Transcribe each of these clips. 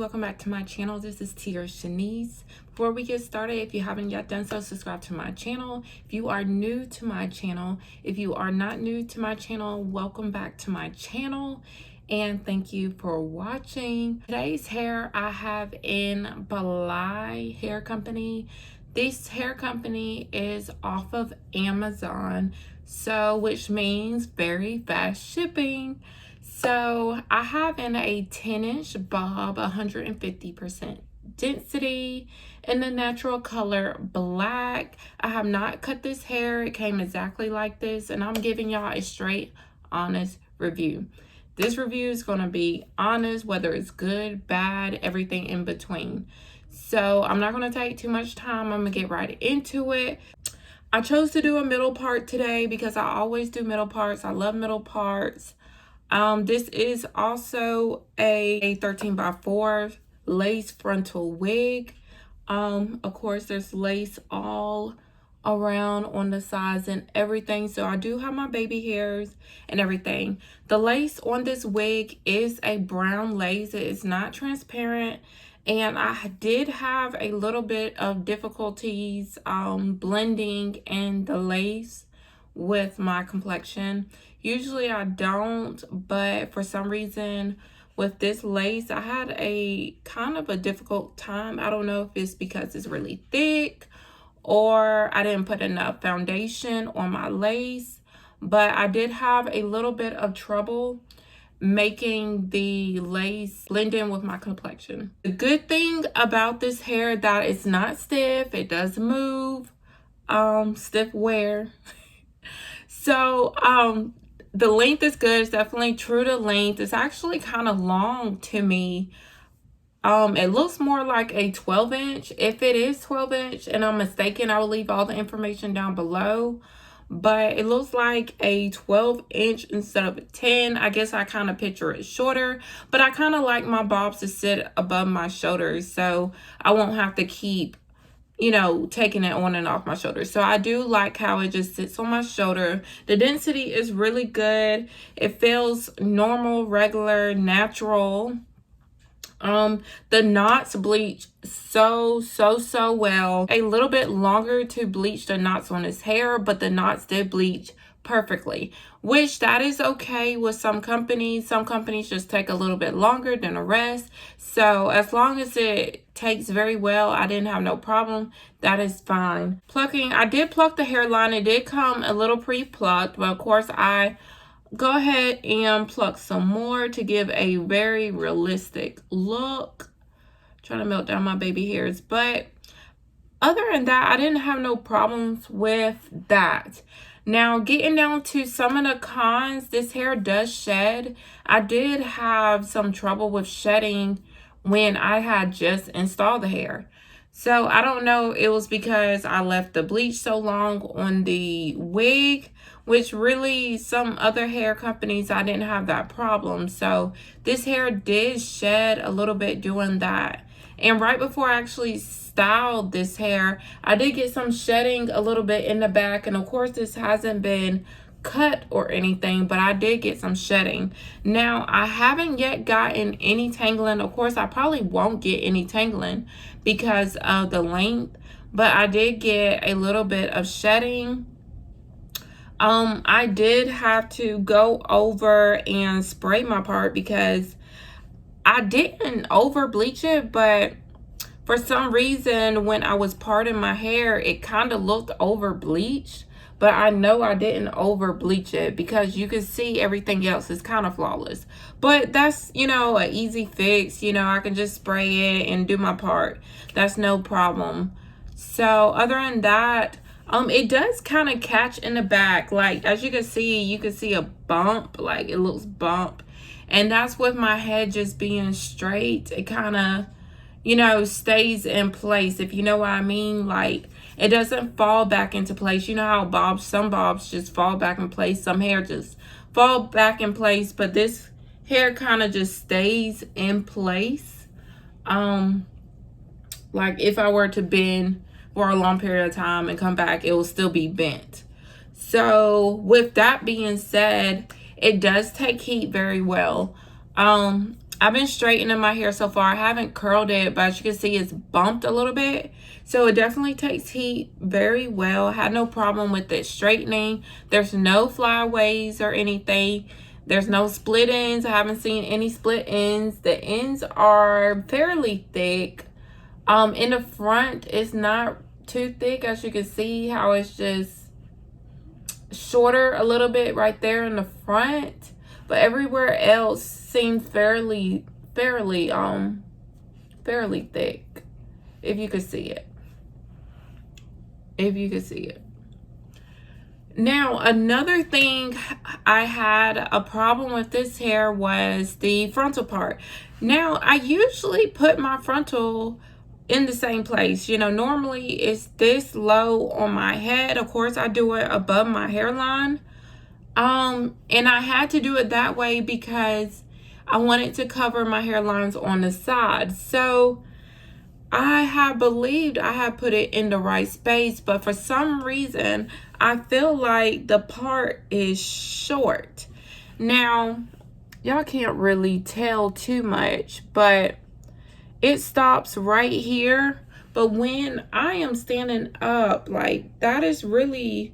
welcome back to my channel. This is Tia Shanice. Before we get started, if you haven't yet done so, subscribe to my channel. If you are new to my channel, if you are not new to my channel, welcome back to my channel and thank you for watching. Today's hair I have in Balai Hair Company. This hair company is off of Amazon, so which means very fast shipping. So I have in a 10-inch bob, 150% density in the natural color black. I have not cut this hair. It came exactly like this, and I'm giving y'all a straight, honest review. This review is going to be honest, whether it's good, bad, everything in between. So I'm not going to take too much time. I'm going to get right into it. I chose to do a middle part today because I always do middle parts. I love middle parts. This is also a 13x4 lace frontal wig. Of course, there's lace all around on the sides and everything. So I do have my baby hairs and everything. The lace on this wig is a brown lace. It is not transparent. And I did have a little bit of difficulties blending in the lace with my complexion. Usually I don't, but for some reason with this lace I had a kind of a difficult time. I don't know if it's because it's really thick or I didn't put enough foundation on my lace, but I did have a little bit of trouble making the lace blend in with my complexion. The good thing about this hair that it's not stiff, it does move, stiff wear. So the length is good. It's definitely true to length. It's actually kind of long to me. It looks more like a 12-inch. If it is 12-inch and I'm mistaken, I will leave all the information down below. But it looks like a 12-inch instead of a 10. I guess I kind of picture it shorter. But I kind of like my bobs to sit above my shoulders, so I won't have to keep, you know, taking it on and off my shoulders. So I do like how it just sits on my shoulder. The density is really good. It feels normal, regular, natural. The knots bleach so well. A little bit longer to bleach the knots on his hair, but the knots did bleach perfectly, which that is okay with some companies. Some companies just take a little bit longer than the rest. So as long as it takes very well, I didn't have no problem. That is fine. Plucking, I did pluck the hairline. It did come a little pre-plucked, but of course I go ahead and pluck some more to give a very realistic look. Trying to melt down my baby hairs, but other than that, I didn't have no problems with that. Now, getting down to some of the cons, this hair does shed. I did have some trouble with shedding when I had just installed the hair. So I don't know, it was because I left the bleach so long on the wig, which really some other hair companies, I didn't have that problem. So this hair did shed a little bit doing that. And right before I actually styled this hair, I did get some shedding a little bit in the back. And of course, this hasn't been cut or anything, but I did get some shedding. Now, I haven't yet gotten any tangling. Of course, I probably won't get any tangling because of the length, but I did get a little bit of shedding. I did have to go over and spray my part because I didn't over bleach it, but for some reason when I was parting my hair, it kind of looked over bleached. But I know I didn't over bleach it because you can see everything else is kind of flawless. But that's, you know, an easy fix. You know, I can just spray it and do my part. That's no problem. So other than that, it does kind of catch in the back. Like, as you can see a bump. Like, it looks bump. And that's with my head just being straight. It kind of, you know, stays in place, if you know what I mean. Like, it doesn't fall back into place. You know how some bobs just fall back in place. Some hair just fall back in place. But this hair kind of just stays in place. Like if I were to bend for a long period of time and come back, it will still be bent. So with that being said, it does take heat very well. I've been straightening my hair so far. I haven't curled it, but as you can see, it's bumped a little bit. So it definitely takes heat very well. I had no problem with it straightening. There's no flyaways or anything. There's no split ends. I haven't seen any split ends. The ends are fairly thick. In the front, it's not too thick. As you can see how it's just shorter a little bit right there in the front. But everywhere else seemed fairly thick, if you could see it. Now, another thing I had a problem with this hair was the frontal part. Now, I usually put my frontal in the same place. You know, normally it's this low on my head. Of course, I do it above my hairline. And I had to do it that way because I wanted to cover my hairlines on the side. So I have believed I have put it in the right space, but for some reason, I feel like the part is short. Now, y'all can't really tell too much, but it stops right here. But when I am standing up, like, that is really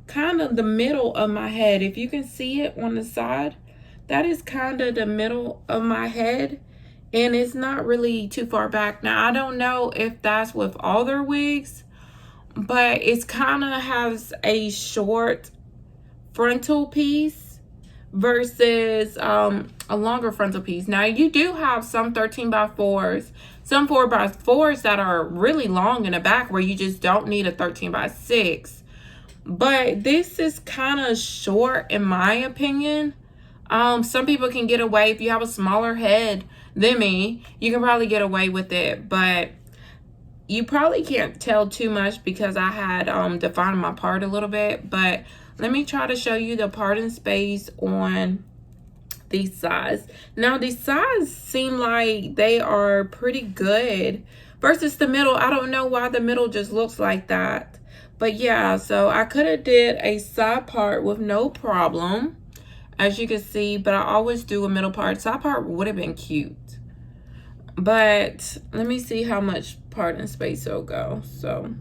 kind of the middle of my head. If you can see it on the side, that is kind of the middle of my head, and it's not really too far back. Now, I don't know if that's with all their wigs, but it's kind of has a short frontal piece versus a longer frontal piece. Now, you do have some 13x4s, some 4x4s that are really long in the back where you just don't need a 13x6. But this is kind of short in my opinion. Some people can get away, if you have a smaller head than me, you can probably get away with it. But you probably can't tell too much because I had defined my part a little bit. But let me try to show you the parting space on these sides. Now, these sides seem like they are pretty good versus the middle. I don't know why the middle just looks like that. But yeah, so I could have did a side part with no problem, as you can see, but I always do a middle part. Side part would have been cute. But let me see how much parting space it'll go. So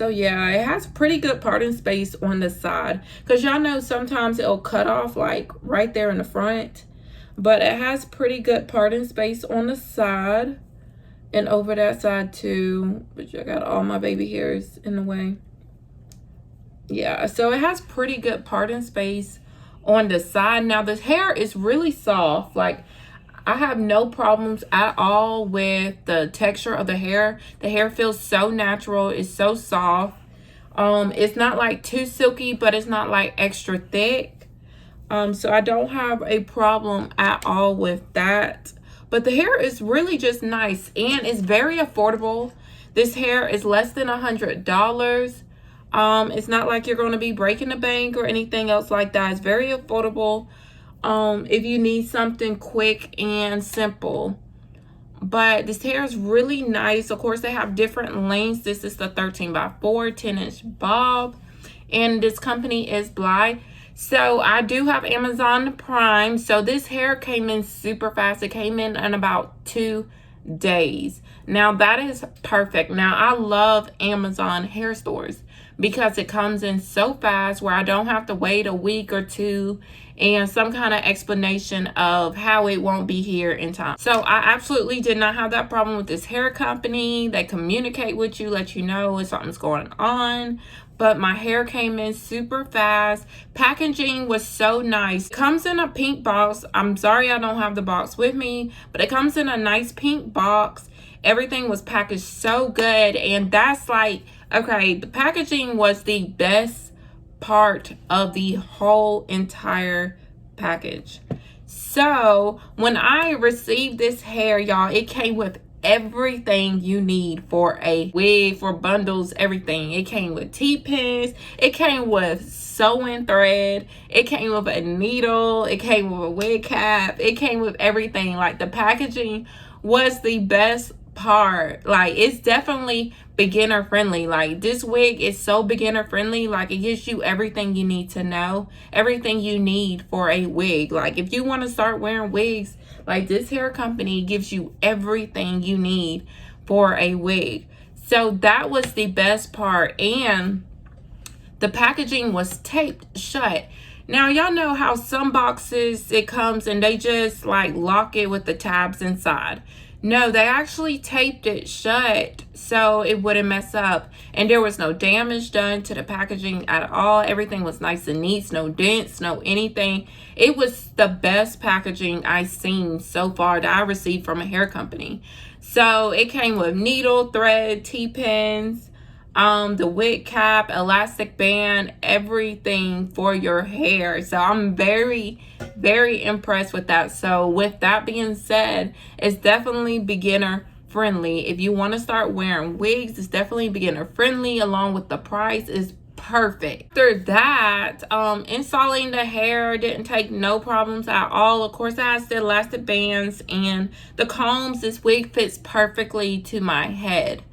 yeah, it has pretty good parting space on the side. Because y'all know sometimes it'll cut off like right there in the front. But it has pretty good parting space on the side. And over that side too, but I got all my baby hairs in the way. Yeah, so it has pretty good parting space on the side. Now, the hair is really soft. Like, I have no problems at all with the texture of the hair. The hair feels so natural. It's so soft. It's not like too silky, but it's not like extra thick. So I don't have a problem at all with that. But the hair is really just nice and it's very affordable. This hair is less than $100. It's not like you're going to be breaking the bank or anything else like that. It's very affordable if you need something quick and simple. But this hair is really nice. Of course, they have different lengths. This is the 13x4 10-inch bob. And this company is Bly. So I do have Amazon Prime. So this hair came in super fast. It came in about 2 days. Now that is perfect. Now I love Amazon hair stores because it comes in so fast where I don't have to wait a week or two and some kind of explanation of how it won't be here in time. So I absolutely did not have that problem with this hair company. They communicate with you, let you know if something's going on. But my hair came in super fast. Packaging was so nice. Comes in a pink box. I'm sorry I don't have the box with me, but it comes in a nice pink box. Everything was packaged so good. And that's like, okay, the packaging was the best part of the whole entire package. So when I received this hair, y'all, it came with everything you need for a wig, for bundles, everything. It came with T-pins, it came with sewing thread, it came with a needle, it came with a wig cap, it came with everything. Like, the packaging was the best part. Like, it's definitely beginner friendly. Like, this wig is so beginner friendly. Like, it gives you everything you need to know, everything you need for a wig. Like, if you want to start wearing wigs, like, this hair company gives you everything you need for a wig. So that was the best part. And the packaging was taped shut. Now, y'all know how some boxes it comes and they just like lock it with the tabs inside. No, they actually taped it shut so it wouldn't mess up. And there was no damage done to the packaging at all. Everything was nice and neat. No dents, no anything. It was the best packaging I've seen so far that I received from a hair company. So it came with needle, thread, T-pins, the wig cap, elastic band, everything for your hair. So I'm very impressed with that. So with that being said, it's definitely beginner friendly. If you want to start wearing wigs, it's definitely beginner friendly, along with the price is perfect. After that, installing the hair didn't take no problems at all. Of course, it has the elastic bands and the combs. This wig fits perfectly to my head.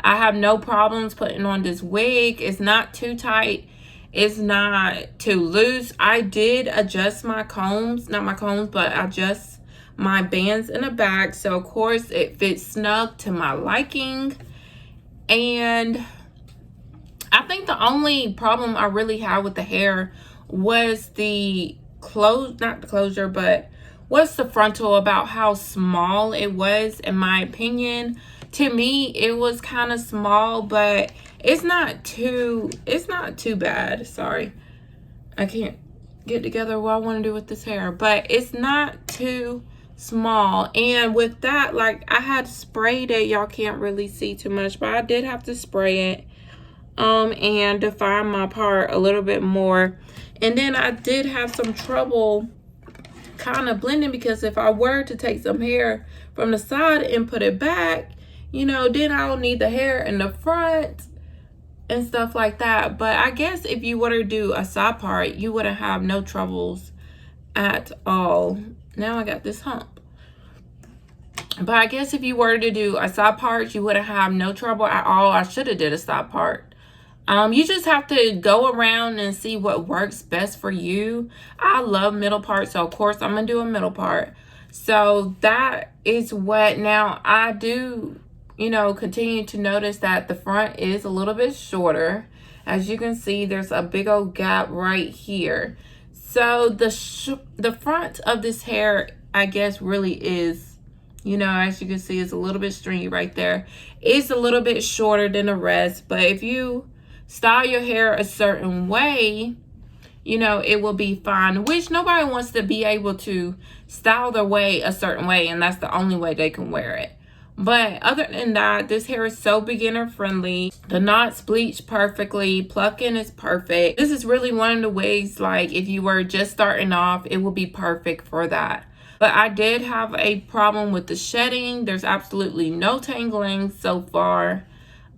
I have no problems putting on this wig. It's not too tight. It's not too loose. I did adjust my combs, not my combs, but adjust my bands in the back. So, of course, it fits snug to my liking. And I think the only problem I really had with the hair was the not the closure, but what's the frontal, about how small it was, in my opinion. To me, it was kind of small, but it's not too bad. Sorry, I can't get together what I want to do with this hair, but it's not too small. And with that, like, I had sprayed it. Y'all can't really see too much, but I did have to spray it and define my part a little bit more. And then I did have some trouble kind of blending, because if I were to take some hair from the side and put it back, you know, then I'll need the hair in the front and stuff like that. But I guess if you were to do a side part, you wouldn't have no troubles at all. Now I got this hump. But I guess if you were to do a side part, you wouldn't have no trouble at all. I should have did a side part. You just have to go around and see what works best for you. I love middle parts, so of course I'm gonna do a middle part. So that is what. Now I do, you know, continue to notice that the front is a little bit shorter. As you can see, there's a big old gap right here. So the front of this hair, I guess, really is, you know, as you can see, is a little bit stringy right there. It's a little bit shorter than the rest, but if you style your hair a certain way, you know, it will be fine. Which nobody wants to be able to style their way a certain way, and that's the only way they can wear it. But other than that, this hair is so beginner friendly. The knots bleach perfectly. Plucking is perfect. This is really one of the wigs, like, if you were just starting off, it would be perfect for that. But I did have a problem with the shedding. There's absolutely no tangling so far.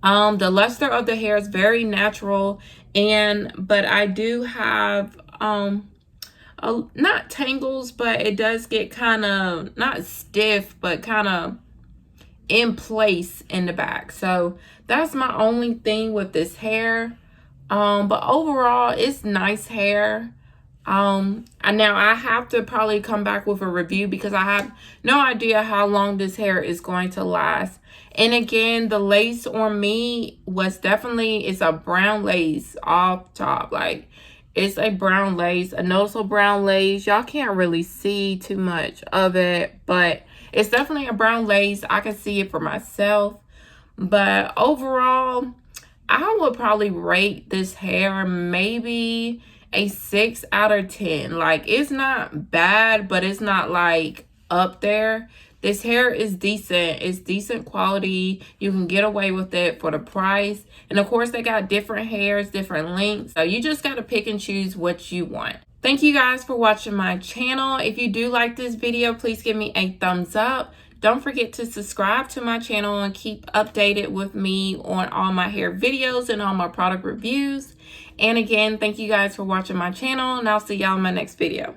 The luster of the hair is very natural, but I do have not tangles, but it does get kind of not stiff, but kind of in place in the back. So that's my only thing with this hair. But overall, it's nice hair. And now I have to probably come back with a review, because I have no idea how long this hair is going to last. And again, the lace on me was definitely, it's a brown lace off top. Like, it's a brown lace, a noticeable brown lace. Y'all can't really see too much of it, but it's definitely a brown lace. I can see it for myself. But overall, I would probably rate this hair maybe a 6 out of 10. Like, it's not bad, but it's not like up there. This hair is decent. It's decent quality. You can get away with it for the price. And of course, they got different hairs, different lengths. So you just got to pick and choose what you want. Thank you guys for watching my channel. If you do like this video, please give me a thumbs up. Don't forget to subscribe to my channel and keep updated with me on all my hair videos and all my product reviews. And again, thank you guys for watching my channel, and I'll see y'all in my next video.